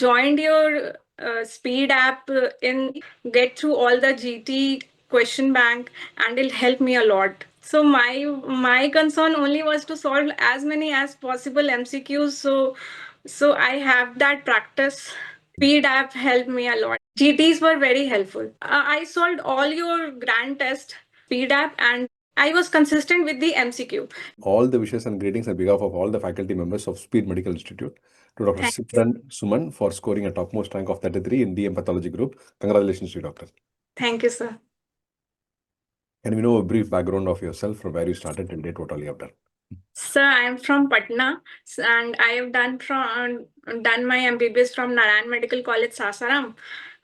joined your speed app in get through all the GT question bank, and it'll help me a lot. So my concern only was to solve as many as possible MCQs. So I have that practice. Speed app helped me a lot. GTs were very helpful. I solved all your grand test speed app, and I was consistent with the MCQ. All the wishes and greetings on behalf of all the faculty members of Speed Medical Institute to Dr. Simran Suman for scoring a topmost rank of 33 in DM Pathology group. Congratulations to you, doctor. Thank you, sir. Can we know a brief background of yourself from where you started till date, what all you have done? Sir, I am from Patna, and I have done my MBBS from Narayan Medical College, Sasaram,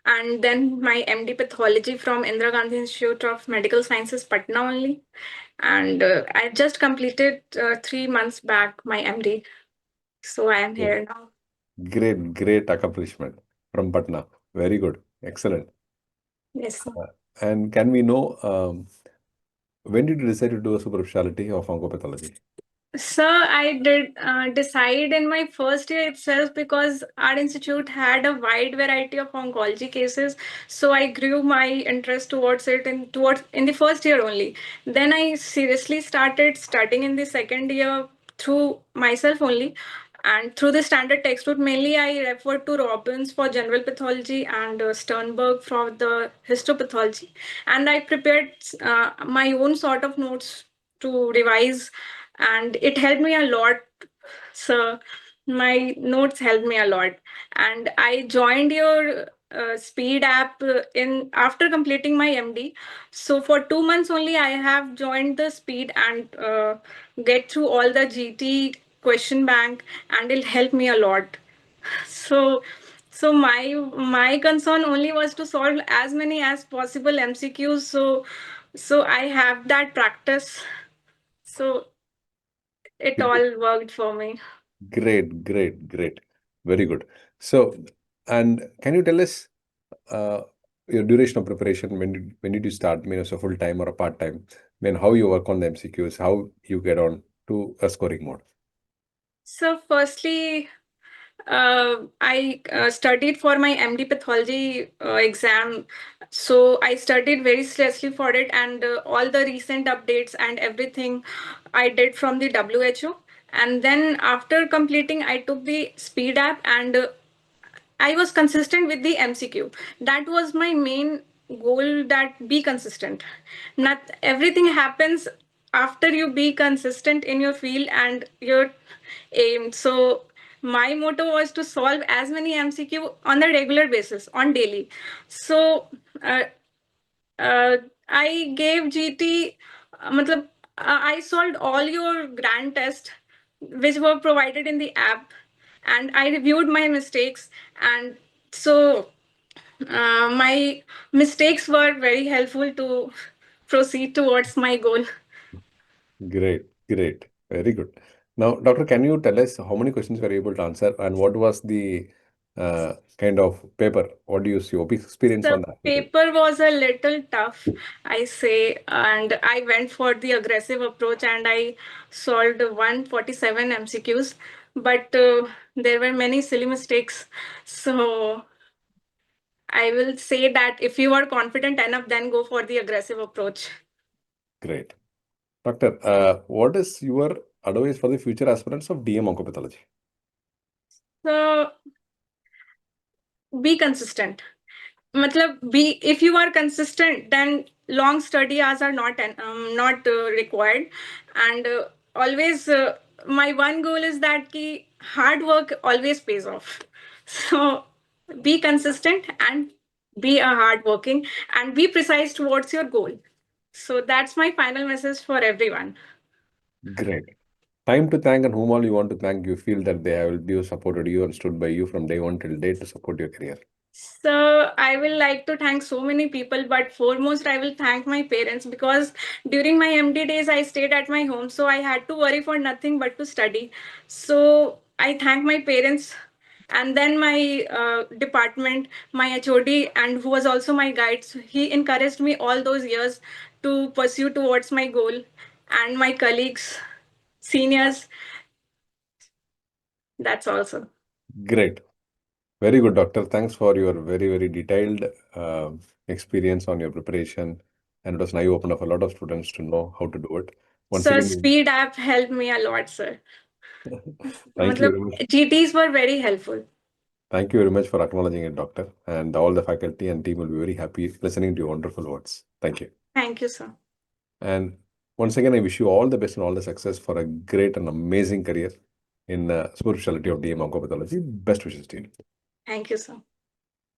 and then my MD Pathology from Indira Gandhi Institute of Medical Sciences, Patna only. And I just completed 3 months back my MD. So I am here now. Great accomplishment from Patna. Very good. Excellent. Yes, sir. And can we know when did you decide to do a super specialty of oncopathology? Sir, I did decide in my first year itself because our institute had a wide variety of oncology cases. So I grew my interest towards it in the first year only. Then I seriously started studying in the second year through myself only. And through the standard textbook, mainly I referred to Robbins for general pathology and Sternberg for the histopathology. And I prepared my own sort of notes to revise, and it helped me a lot. So my notes helped me a lot, and I joined your speed app in after completing my MD. So for 2 months only I have joined the speed and get through all the GT question bank, and it'll help me a lot. So my concern only was to solve as many as possible MCQs. So I have that practice. So it all worked for me. Great. Very good. So, and can you tell us your duration of preparation? When did you start? So full time or a part time? How you work on the MCQs? How you get on to a scoring mode? So firstly, I studied for my MD pathology exam. So I studied very seriously for it, and all the recent updates and everything I did from the WHO. And then after completing, I took the speed app, and I was consistent with the MCQ. That was my main goal, that be consistent. Not everything happens after you be consistent in your field and your aim. So my motto was to solve as many MCQ on a regular basis, on daily. So uh, uh, I gave GT, I solved all your grand tests which were provided in the app, and I reviewed my mistakes. And so my mistakes were very helpful to proceed towards my goal. Great. Very good. Now, doctor, can you tell us how many questions were you able to answer and what was the kind of paper? What do you see? Experience on The that? paper was a little tough, I say, and I went for the aggressive approach and I solved 147 MCQs, but there were many silly mistakes. So I will say that if you are confident enough, then go for the aggressive approach. Great. Doctor, what is your advice for the future aspirants of DM oncopathology? So be consistent. If you are consistent, then long study hours are not required. And always my one goal is that hard work always pays off. So be consistent and be a hard working and be precise towards your goal. So that's my final message for everyone. Great. Time to thank and whom all you want to thank. You feel that they have helped you, supported you, and stood by you from day one till date to support your career. So I will like to thank so many people, but foremost I will thank my parents, because during my MD days I stayed at my home, so I had to worry for nothing but to study. So I thank my parents, and then my department, my HOD, and who was also my guide. So he encouraged me all those years to pursue towards my goal, and my colleagues, seniors. That's also Great. Very good, doctor. Thanks for your very detailed uh, experience on your preparation. And it was an eye-opener for a lot of students to know how to do it. Once Sir, again, Speed app helped me a lot, sir. thank you मतलब very much. GTs were very helpful. Thank you very much for acknowledging it, doctor. And all the faculty and team will be very happy listening to your wonderful words. Thank you. Thank you, sir. And once again, I wish you all the best and all the success for a great and amazing career in Super Speciality of DM Oncopathology. Best wishes to you. Thank you, sir.